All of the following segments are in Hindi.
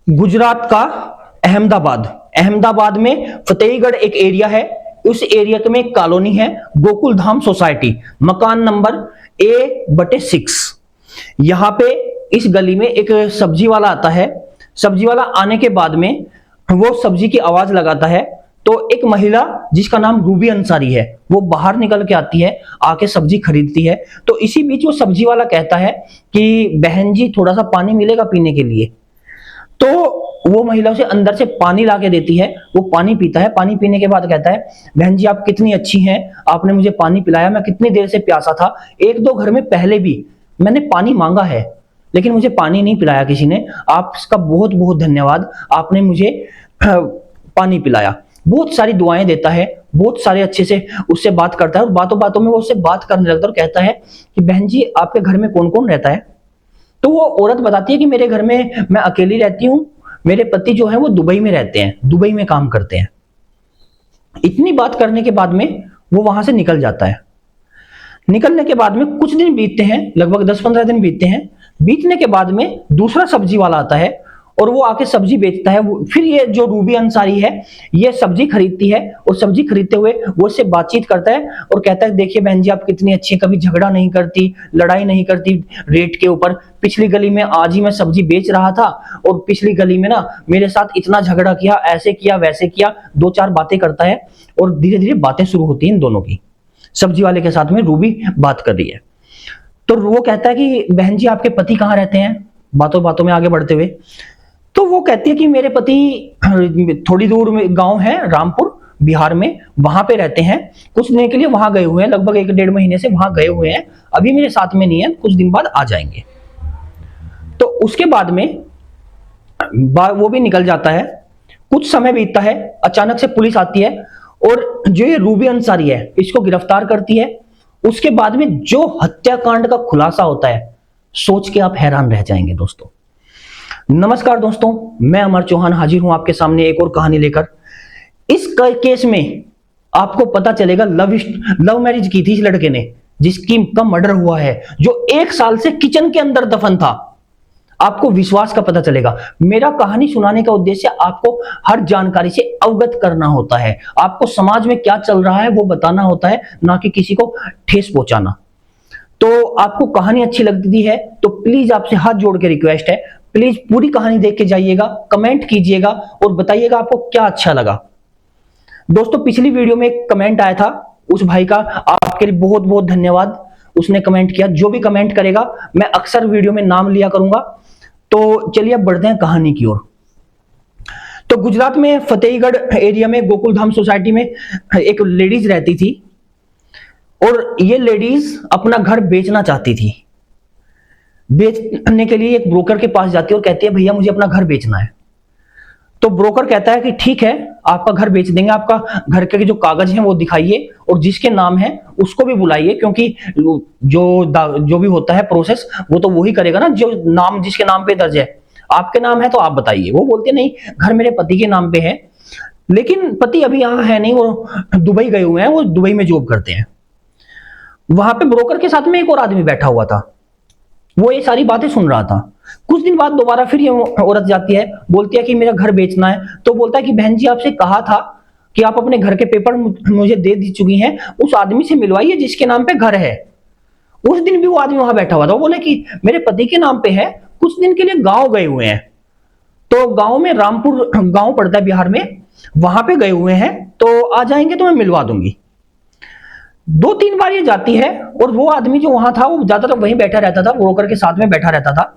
गुजरात का अहमदाबाद, अहमदाबाद में फतेहगढ़ एक एरिया है। उस एरिया में एक कॉलोनी है गोकुल धाम सोसाइटी, मकान नंबर A/6। यहां पे इस गली में एक सब्जी वाला आता है। सब्जी वाला आने के बाद में वो सब्जी की आवाज लगाता है, तो एक महिला जिसका नाम रूबी अंसारी है वो बाहर निकल के आती है, आके सब्जी खरीदती है। तो इसी बीच वो सब्जी वाला कहता है कि बहन जी थोड़ा सा पानी मिलेगा पीने के लिए। तो वो महिला उसे अंदर से पानी ला के देती है, वो पानी पीता है। पानी पीने के बाद कहता है, बहन जी आप कितनी अच्छी हैं, आपने मुझे पानी पिलाया, मैं कितनी देर से प्यासा था। एक दो घर में पहले भी मैंने पानी मांगा है लेकिन मुझे पानी नहीं पिलाया किसी ने, आपका बहुत बहुत धन्यवाद, आपने मुझे पानी पिलाया। बहुत सारी दुआएं देता है, बहुत सारे अच्छे से उससे बात करता है और बातों बातों में वो उससे बात करने लगता है और कहता है कि बहन जी आपके घर में कौन कौन रहता है। तो वो औरत बताती है कि मेरे घर में मैं अकेली रहती हूँ, मेरे पति जो है वो दुबई में रहते हैं, दुबई में काम करते हैं। इतनी बात करने के बाद में वो वहां से निकल जाता है। निकलने के बाद में कुछ दिन बीतते हैं, लगभग 10-15 दिन बीतते हैं। बीतने के बाद में दूसरा सब्जी वाला आता है और वो आके सब्जी बेचता है। फिर ये जो रूबी अंसारी है ये सब्जी खरीदती है और सब्जी खरीदते हुए वो इससे बातचीत करता है और कहता है देखिए बहन जी आप कितनी अच्छी हैं, कभी झगड़ा नहीं करती, लड़ाई नहीं करती रेट के ऊपर। पिछली गली में आज ही मैं सब्जी बेच रहा था और पिछली गली में ना मेरे साथ इतना झगड़ा किया, ऐसे किया वैसे किया, 2-4 बातें करता है और धीरे धीरे बातें शुरू होती हैं इन दोनों की। सब्जी वाले के साथ में रूबी बात कर रही है। तो वो कहता है कि बहन जी आपके पति कहाँ रहते हैं, बातों बातों में आगे बढ़ते हुए। तो वो कहती है कि मेरे पति थोड़ी दूर में गांव है रामपुर बिहार में, वहां पे रहते हैं, कुछ दिन के लिए वहां गए हुए हैं, लगभग 1-1.5 महीने से वहां गए हुए हैं, अभी मेरे साथ में नहीं है, कुछ दिन बाद आ जाएंगे। तो उसके बाद में वो भी निकल जाता है। कुछ समय बीतता है, अचानक से पुलिस आती है और जो ये रूबी अंसारी है इसको गिरफ्तार करती है। उसके बाद में जो हत्याकांड का खुलासा होता है सोच के आप हैरान रह जाएंगे दोस्तों। नमस्कार दोस्तों, मैं अमर चौहान हाजिर हूं आपके सामने एक और कहानी लेकर। इस केस में आपको पता चलेगा लव मैरिज की थी इस लड़के ने, जिसकी का मर्डर हुआ है, जो 1 साल से किचन के अंदर दफन था। आपको विश्वास का पता चलेगा। मेरा कहानी सुनाने का उद्देश्य आपको हर जानकारी से अवगत करना होता है, आपको समाज में क्या चल रहा है वो बताना होता है, ना कि किसी को ठेस पहुंचाना। तो आपको कहानी अच्छी लगती है तो प्लीज आपसे हाथ जोड़ के रिक्वेस्ट है, प्लीज पूरी कहानी देख के जाइएगा, कमेंट कीजिएगा और बताइएगा आपको क्या अच्छा लगा। दोस्तों पिछली वीडियो में एक कमेंट आया था, उस भाई का आपके लिए बहुत बहुत धन्यवाद, उसने कमेंट किया। जो भी कमेंट करेगा मैं अक्सर वीडियो में नाम लिया करूंगा। तो चलिए अब बढ़ते हैं कहानी की ओर। तो गुजरात में फतेहगढ़ एरिया में गोकुल धाम सोसाइटी में एक लेडीज रहती थी और ये लेडीज अपना घर बेचना चाहती थी। बेचने के लिए एक ब्रोकर के पास जाती है और कहती है भैया मुझे अपना घर बेचना है। तो ब्रोकर कहता है कि ठीक है आपका घर बेच देंगे, आपका घर के जो कागज हैं वो दिखाइए और जिसके नाम है उसको भी बुलाइए, क्योंकि जो भी होता है प्रोसेस वो तो वही करेगा ना, जो नाम जिसके नाम पे दर्ज है। आपके नाम है तो आप बताइए। वो बोलते नहीं घर मेरे पति के नाम पे है, लेकिन पति अभी यहाँ है नहीं, वो दुबई गए हुए हैं, वो दुबई में जॉब करते हैं। वहां पे ब्रोकर के साथ में एक और आदमी बैठा हुआ था, वो ये सारी बातें सुन रहा था। कुछ दिन बाद दोबारा फिर ये औरत जाती है, बोलती है कि मेरा घर बेचना है। तो बोलता है कि बहन जी आपसे कहा था कि आप अपने घर के पेपर मुझे दे चुकी हैं, उस आदमी से मिलवाइए जिसके नाम पे घर है। उस दिन भी वो आदमी वहां बैठा हुआ था, वो बोले कि मेरे पति के नाम पे है, कुछ दिन के लिए गांव गए हुए हैं। तो गांव में रामपुर गांव पड़ता है बिहार में, वहां पे गए हुए हैं, तो आ जाएंगे तो मैं मिलवा दूंगी। 2-3 बार ये जाती है और वो आदमी जो वहां था वो ज्यादातर वहीं बैठा रहता था, ब्रोकर के साथ में बैठा रहता था।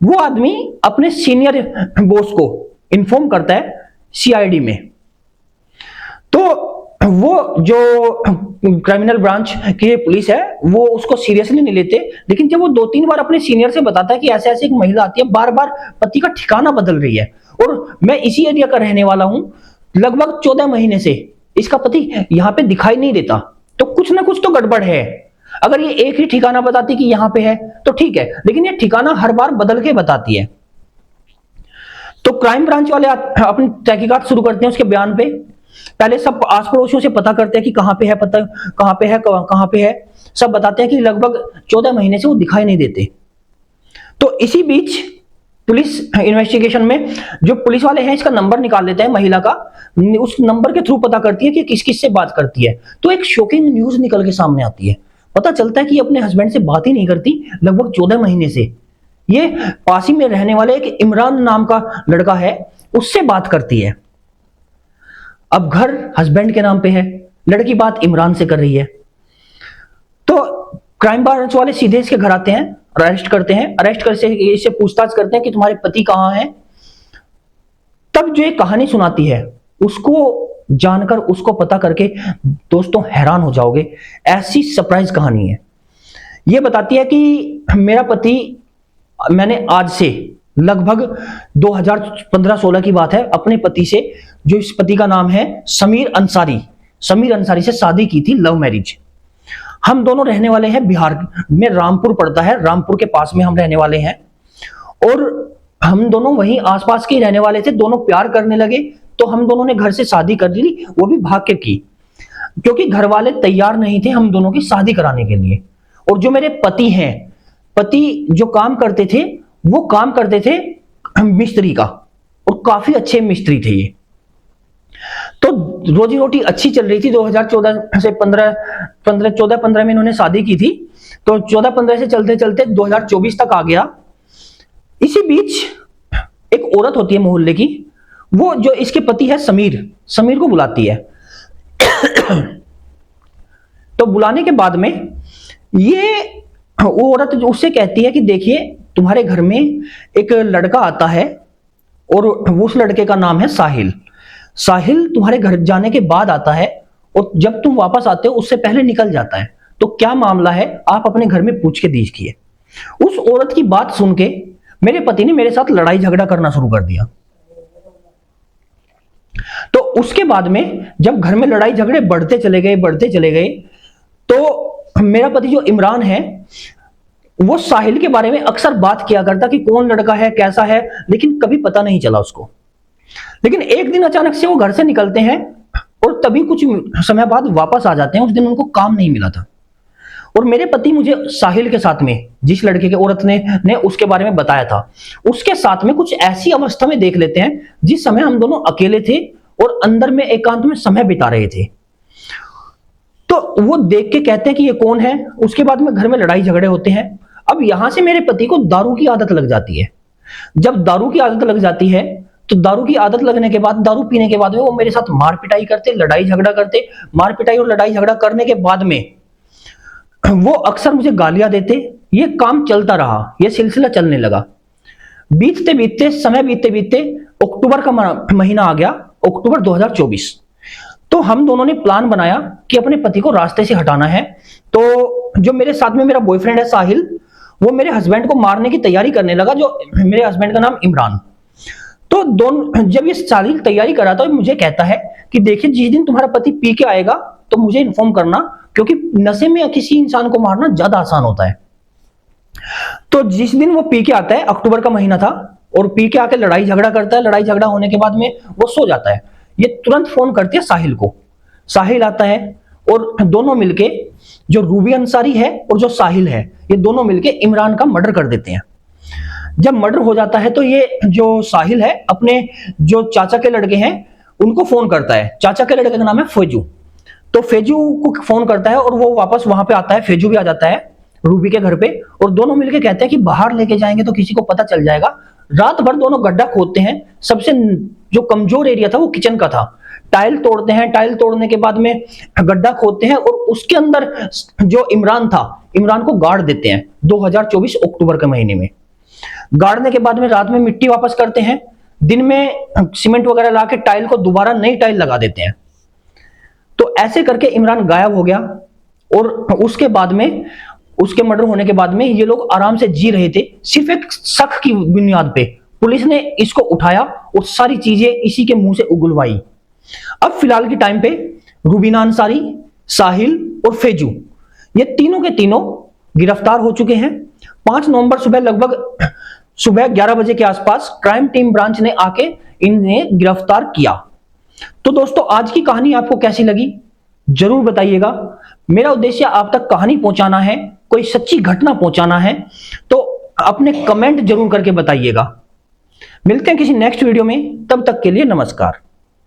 वो आदमी अपने सीनियर बॉस को इन्फॉर्म करता है सीआईडी में। तो वो जो क्रिमिनल ब्रांच की पुलिस है वो उसको सीरियसली नहीं लेते, लेकिन जब वो 2-3 बार अपने सीनियर से बताता है कि ऐसे ऐसे एक महिला आती है, बार बार पति का ठिकाना बदल रही है और मैं इसी एरिया का रहने वाला हूं, लगभग 14 महीने से इसका पति यहां पे दिखाई नहीं देता, तो कुछ ना कुछ तो गड़बड़ है। अगर ये एक ही ठिकाना बताती कि यहां पे है तो ठीक है, लेकिन ये ठिकाना हर बार बदल के बताती है। तो क्राइम ब्रांच वाले अपनी तहकीकात शुरू करते हैं उसके बयान पे। पहले सब आस पड़ोसियों से पता करते हैं कि कहां पे है, पता कहां पे है, कहां पे है, सब बताते हैं कि लगभग 14 महीने से वो दिखाई नहीं देते। तो इसी बीच पुलिस इन्वेस्टिगेशन में जो पुलिस वाले हैं इसका नंबर निकाल लेते हैं महिला का, उस नंबर के थ्रू पता करती है कि किस किस से बात करती है। तो एक शॉकिंग न्यूज निकल के सामने आती है, पता चलता है कि अपने हस्बैंड से बात ही नहीं करती लगभग 14 महीने से। ये पास ही में रहने वाले एक इमरान नाम का लड़का है, उससे बात करती है। अब घर हस्बैंड के नाम पे है, लड़की बात इमरान से कर रही है। तो क्राइम ब्रांच वाले सीधे इसके घर आते हैं, अरेस्ट करते हैं। अरेस्ट करके इससे पूछताछ करते हैं कि तुम्हारे पति कहाँ हैं। तब जो ये कहानी सुनाती है उसको जानकर, उसको पता करके दोस्तों हैरान हो जाओगे, ऐसी सरप्राइज कहानी है। ये बताती है कि मेरा पति, मैंने आज से लगभग 2015-16 की बात है, अपने पति से, जो इस पति का नाम है समीर अंसारी से शादी की थी, लव मैरिज। हम दोनों रहने वाले हैं बिहार में, रामपुर पड़ता है, रामपुर के पास में हम रहने वाले हैं। और हम दोनों वहीं आसपास के रहने वाले थे। दोनों प्यार करने लगे तो हम दोनों ने घर से शादी कर ली, वो भी भाग के की, क्योंकि घर वाले तैयार नहीं थे हम दोनों की शादी कराने के लिए। और जो मेरे पति हैं, पति जो काम करते थे वो काम करते थे मिस्त्री का, और काफी अच्छे मिस्त्री थे ये। तो रोजी रोटी अच्छी चल रही थी। 2014 से 14-15 में इन्होंने शादी की थी। तो 14-15 से चलते चलते 2024 तक आ गया। इसी बीच एक औरत होती है मोहल्ले की, वो जो इसके पति है समीर को बुलाती है। तो बुलाने के बाद में ये वो औरत जो उससे कहती है कि देखिए तुम्हारे घर में एक लड़का आता है और उस लड़के का नाम है साहिल तुम्हारे घर जाने के बाद आता है, और जब तुम वापस आते हो उससे पहले निकल जाता है। तो क्या मामला है, आप अपने घर में पूछ के दीजिए। उस औरत की बात सुन के मेरे पति ने मेरे साथ लड़ाई झगड़ा करना शुरू कर दिया। तो उसके बाद में जब घर में लड़ाई झगड़े बढ़ते चले गए, तो मेरा पति जो इमरान है वो साहिल के बारे में अक्सर बात किया करता कि कौन लड़का है, कैसा है, लेकिन कभी पता नहीं चला उसको। लेकिन एक दिन अचानक से वो घर से निकलते हैं और तभी कुछ समय बाद वापस आ जाते हैं। उस दिन उनको काम नहीं मिला था, और मेरे पति मुझे साहिल के साथ में, जिस लड़के के औरत ने उसके बारे में बताया था, उसके साथ में कुछ ऐसी अवस्था में देख लेते हैं जिस समय हम दोनों अकेले थे और अंदर में एकांत में समय बिता रहे थे। तो वो देख के कहते हैं कि ये कौन है। उसके बाद में घर में लड़ाई झगड़े होते हैं। अब यहां से मेरे पति को दारू की आदत लग जाती है। जब दारू की आदत लग जाती है तो दारू की आदत लगने के बाद, दारू पीने के बाद में वो मेरे साथ मार पिटाई करते, लड़ाई झगड़ा करते। मार पिटाई और लड़ाई झगड़ा करने के बाद में वो अक्सर मुझे गालियां देते। ये काम चलता रहा, ये सिलसिला चलने लगा। समय बीतते बीतते अक्टूबर का महीना आ गया, अक्टूबर 2024। तो हम दोनों ने प्लान बनाया कि अपने पति को रास्ते से हटाना है। तो जो मेरे साथ में मेरा बॉयफ्रेंड है साहिल, वो मेरे हस्बैंड को मारने की तैयारी करने लगा, जो मेरे हस्बैंड का नाम इमरान। तो दोनों, जब ये साहिल तैयारी करा तो मुझे कहता है कि देखिए जिस दिन तुम्हारा पति पी के आएगा तो मुझे इन्फॉर्म करना, क्योंकि नशे में किसी इंसान को मारना ज्यादा आसान होता है। तो जिस दिन वो पी के आता है, अक्टूबर का महीना था, और पी के आके लड़ाई झगड़ा करता है। लड़ाई झगड़ा होने के बाद में वो सो जाता है। ये तुरंत फोन करती है साहिल को। साहिल आता है और दोनों मिलके, जो रूबी अंसारी है और जो साहिल है, ये दोनों मिलके इमरान का मर्डर कर देते हैं। जब मर्डर हो जाता है तो ये जो साहिल है अपने जो चाचा के लड़के हैं उनको फोन करता है। चाचा के लड़के का नाम है फैजू। तो फैजू को फोन करता है और वो वापस वहां पे आता है। फैजू भी आ जाता है रूबी के घर पे, और दोनों मिलके कहते हैं कि बाहर लेके जाएंगे तो किसी को पता चल जाएगा। रात भर दोनों गड्ढा खोदते हैं। सबसे जो कमजोर एरिया था वो किचन का था। टाइल तोड़ते हैं, टाइल तोड़ने के बाद में गड्ढा खोदते हैं और उसके अंदर जो इमरान था, इमरान को गाड़ देते हैं 2024 अक्टूबर के महीने में। गाड़ने के बाद में रात में मिट्टी वापस करते हैं, दिन में सीमेंट वगैरह लाके टाइल को दोबारा नई टाइल लगा देते हैं। तो ऐसे करके इमरान गायब हो गया। और उसके बाद में, उसके मर्डर होने के बाद में ये लोग आराम से जी रहे थे, सिर्फ एक शक की बुनियाद पे। पुलिस ने इसको उठाया और सारी चीजें इसी के मुंह से उगलवाई। अब फिलहाल के टाइम पे रूबीना अंसारी, साहिल और फैजू, ये तीनों के तीनों गिरफ्तार हो चुके हैं। 5 नवंबर सुबह लगभग सुबह 11 बजे के आसपास क्राइम टीम ब्रांच ने आके इन्हें गिरफ्तार किया। तो दोस्तों आज की कहानी आपको कैसी लगी जरूर बताइएगा। मेरा उद्देश्य आप तक कहानी पहुंचाना है, कोई सच्ची घटना पहुंचाना है, तो अपने कमेंट जरूर करके बताइएगा। मिलते हैं किसी नेक्स्ट वीडियो में, तब तक के लिए नमस्कार।